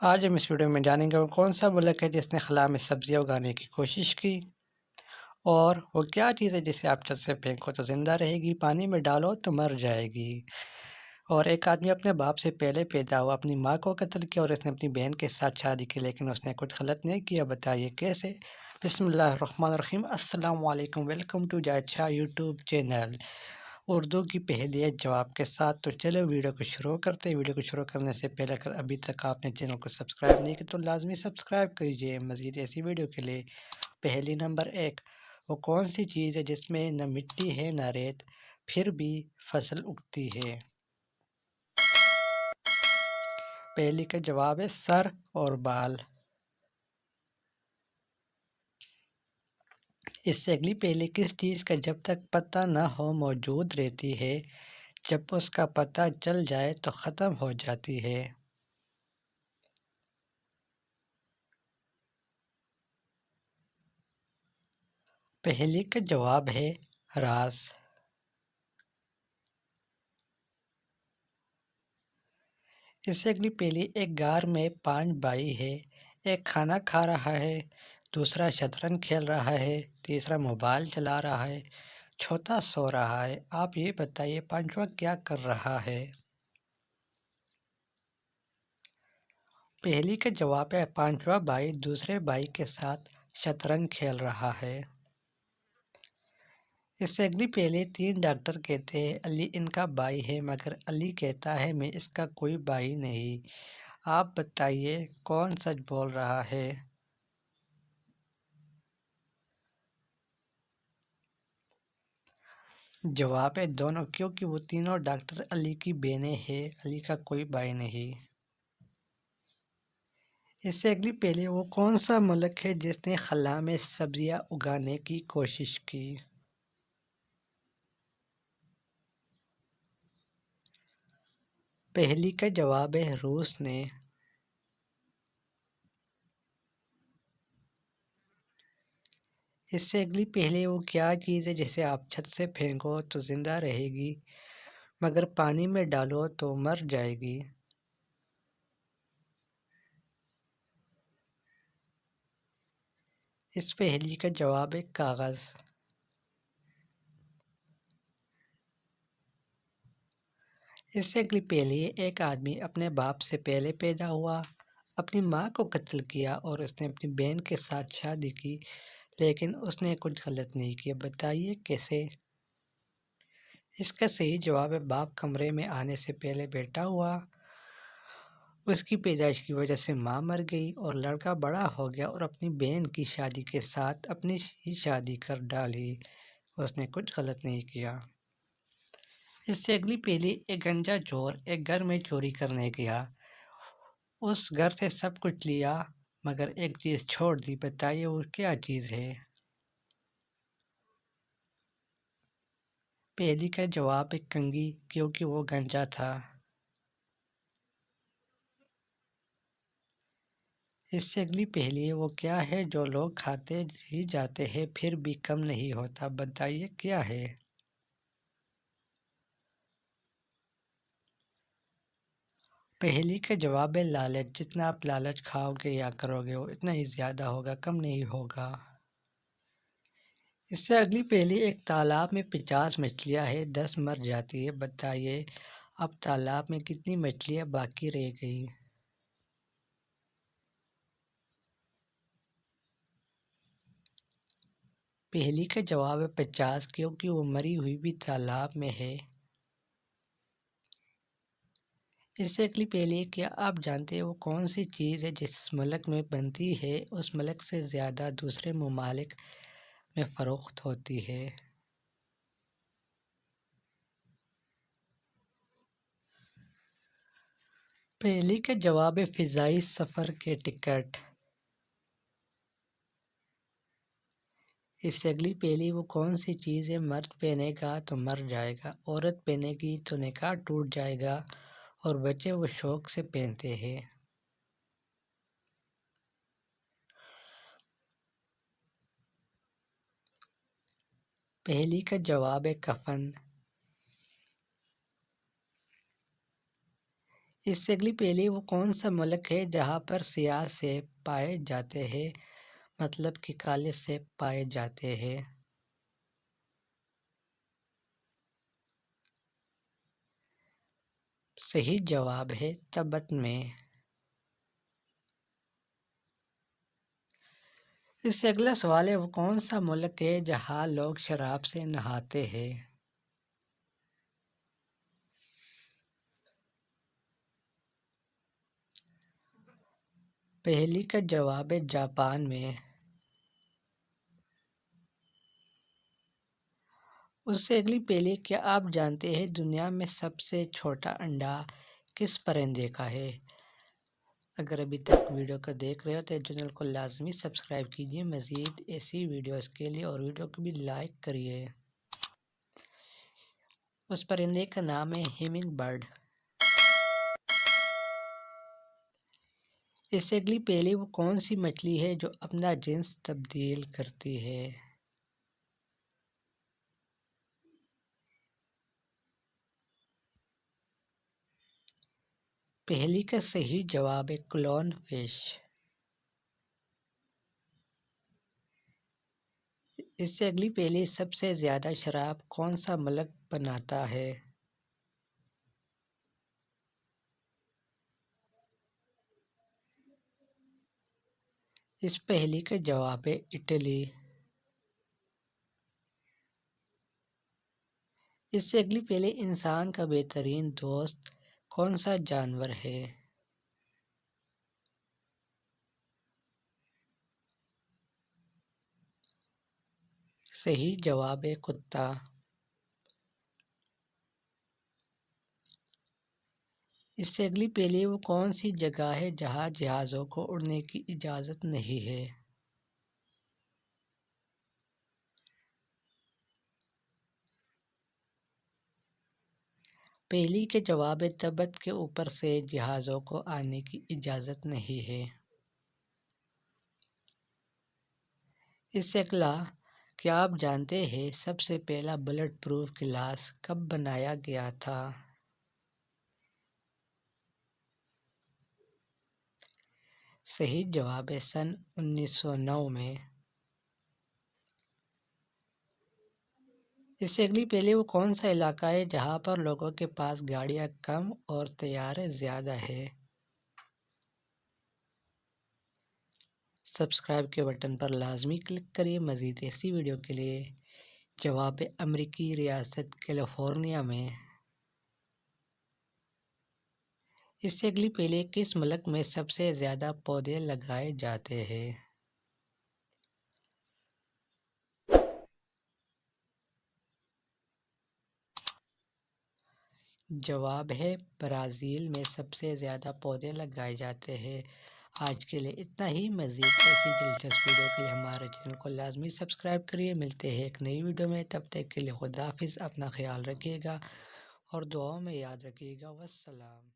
آج ہم اس ویڈیو میں جانیں گے وہ کون سا ملک ہے جس نے خلا میں سبزیاں اگانے کی کوشش کی، اور وہ کیا چیز ہے جسے آپ چھت سے پھینکو تو زندہ رہے گی، پانی میں ڈالو تو مر جائے گی۔ اور ایک آدمی اپنے باپ سے پہلے پیدا ہوا، اپنی ماں کو قتل کیا اور اس نے اپنی بہن کے ساتھ شادی کی، لیکن اس نے کچھ غلط نہیں کیا، بتائیے کیسے؟ بسم اللہ الرحمن الرحیم۔ السلام علیکم، ویلکم ٹو جائد شاہ یوٹیوب چینل، اردو کی پہلیت جواب کے ساتھ۔ تو چلو ویڈیو کو شروع کرتے ہیں۔ ویڈیو کو شروع کرنے سے پہلے اگر ابھی تک آپ نے چینل کو سبسکرائب نہیں کیا تو لازمی سبسکرائب کیجئے مزید ایسی ویڈیو کے لیے۔ پہلی نمبر 1، وہ کون سی چیز ہے جس میں نہ مٹی ہے نہ ریت پھر بھی فصل اگتی ہے؟ پہلی کا جواب ہے سر اور بال۔ اس سے اگلی پہلی کس چیز کا جب تک پتہ نہ ہو موجود رہتی ہے، جب اس کا پتہ چل جائے تو ختم ہو جاتی ہے؟ پہلی کا جواب ہے راس۔ اس سے اگلی پہلی، ایک گھر میں 5 بھائی ہے، ایک کھانا کھا رہا ہے، دوسرا شطرنج کھیل رہا ہے، تیسرا موبائل چلا رہا ہے، چوتھا سو رہا ہے۔ آپ یہ بتائیے پانچواں کیا کر رہا ہے؟ پہلی کا جواب ہے پانچواں بھائی دوسرے بھائی کے ساتھ شطرنج کھیل رہا ہے۔ اس سے اگلی پہلی، 3 ڈاکٹر کہتے ہیں علی ان کا بھائی ہے، مگر علی کہتا ہے میں اس کا کوئی بھائی نہیں۔ آپ بتائیے کون سچ بول رہا ہے؟ جواب ہے دونوں، کیونکہ وہ تینوں ڈاکٹر علی کی بہنیں ہیں، علی کا کوئی بھائی نہیں۔ اس سے اگلی پہلی، وہ کون سا ملک ہے جس نے خلا میں سبزیاں اگانے کی کوشش کی؟ پہلی کا جواب ہے روس نے۔ اس سے اگلی پہلی، وہ کیا چیز ہے جسے آپ چھت سے پھینکو تو زندہ رہے گی مگر پانی میں ڈالو تو مر جائے گی؟ اس پہلی کا جواب ہے کاغذ۔ اس سے اگلی پہلی، ایک آدمی اپنے باپ سے پہلے پیدا ہوا، اپنی ماں کو قتل کیا اور اس نے اپنی بہن کے ساتھ شادی کی، لیکن اس نے کچھ غلط نہیں کیا، بتائیے کیسے؟ اس کا صحیح جواب ہے باپ کمرے میں آنے سے پہلے بیٹا ہوا، اس کی پیدائش کی وجہ سے ماں مر گئی اور لڑکا بڑا ہو گیا اور اپنی بہن کی شادی کے ساتھ اپنی ہی شادی کر ڈالی، اس نے کچھ غلط نہیں کیا۔ اس سے اگلی پہلی، ایک گنجا چور ایک گھر میں چوری کرنے گیا، اس گھر سے سب کچھ لیا مگر ایک چیز چھوڑ دی، بتائیے وہ کیا چیز ہے؟ پہلی کا جواب ہے کنگھی، کیونکہ وہ گنجا تھا۔ اس سے اگلی پہلی، وہ کیا ہے جو لوگ کھاتے ہی جاتے ہیں پھر بھی کم نہیں ہوتا، بتائیے کیا ہے؟ پہلی کا جواب ہے لالچ، جتنا آپ لالچ کھاؤ گے یا کرو گے وہ اتنا ہی زیادہ ہوگا، کم نہیں ہوگا۔ اس سے اگلی پہلی، ایک تالاب میں 50 مچھلیاں ہیں، 10 مر جاتی ہے، بتائیے اب تالاب میں کتنی مچھلیاں باقی رہ گئی؟ پہلی کا جواب ہے 50، کیونکہ وہ مری ہوئی بھی تالاب میں ہے۔ اس سے اگلی پہلی، کیا آپ جانتے ہیں وہ کون سی چیز ہے جس ملک میں بنتی ہے اس ملک سے زیادہ دوسرے ممالک میں فروخت ہوتی ہے؟ پہلی کا جواب ہے فضائی سفر کے ٹکٹ۔ اس سے اگلی پہلی، وہ کون سی چیز ہے مرد پہنے گا تو مر جائے گا، عورت پہنے گی تو نکاح ٹوٹ جائے گا اور بچے وہ شوق سے پہنتے ہیں؟ پہلی کا جواب ہے کفن۔ اس سے اگلی پہلی وہ کون سا ملک ہے جہاں پر سیاہ سیب پائے جاتے ہیں، مطلب کہ کالے سیب پائے جاتے ہیں؟ صحیح جواب ہے تبت میں۔ اس سے اگلا سوال ہے وہ کون سا ملک ہے جہاں لوگ شراب سے نہاتے ہیں؟ پہلی کا جواب ہے جاپان میں۔ اس سے اگلی پہلی کیا آپ جانتے ہیں دنیا میں سب سے چھوٹا انڈا کس پرندے کا ہے؟ اگر ابھی تک ویڈیو کو دیکھ رہے ہو تو چینل کو لازمی سبسکرائب کیجیے مزید ایسی ویڈیوز کے لیے، اور ویڈیو کو بھی لائک کریے۔ اس پرندے کا نام ہے ہمنگ برڈ۔ اس سے اگلی پہلی وہ کون سی مچھلی ہے جو اپنا جنس تبدیل کرتی ہے؟ پہلی کا صحیح جواب ہے کلون فش۔ اس سے اگلی پہلی سب سے زیادہ شراب کون سا ملک بناتا ہے؟ اس پہلی کا جواب ہے اٹلی۔ اس سے اگلی پہلی انسان کا بہترین دوست کون سا جانور ہے؟ صحیح جواب ہے کتا۔ اس سے اگلی پہلی وہ کون سی جگہ ہے جہاں جہازوں کو اڑنے کی اجازت نہیں ہے؟ پہلی کے جواب ہے تبت کے اوپر سے جہازوں کو آنے کی اجازت نہیں ہے۔ اس سے اگلا کیا آپ جانتے ہیں سب سے پہلا بلٹ پروف گلاس کب بنایا گیا تھا؟ صحیح جواب ہے سن 1909 میں۔ اس سے اگلی پہلے وہ کون سا علاقہ ہے جہاں پر لوگوں کے پاس گاڑیاں کم اور طیارے زیادہ ہے؟ سبسکرائب کے بٹن پر لازمی کلک کریے مزید ایسی ویڈیو کے لیے۔ جواب ہے امریکی ریاست کیلیفورنیا میں۔ اس سے اگلی پہلے کس ملک میں سب سے زیادہ پودے لگائے جاتے ہیں؟ جواب ہے برازیل میں سب سے زیادہ پودے لگائے جاتے ہیں۔ آج کے لیے اتنا ہی، مزید ایسی دلچسپ ویڈیو کے لیے ہمارے چینل کو لازمی سبسکرائب کریے۔ ملتے ہیں ایک نئی ویڈیو میں، تب تک کے لیے خدا حافظ، اپنا خیال رکھیے گا اور دعاؤں میں یاد رکھیے گا۔ والسلام۔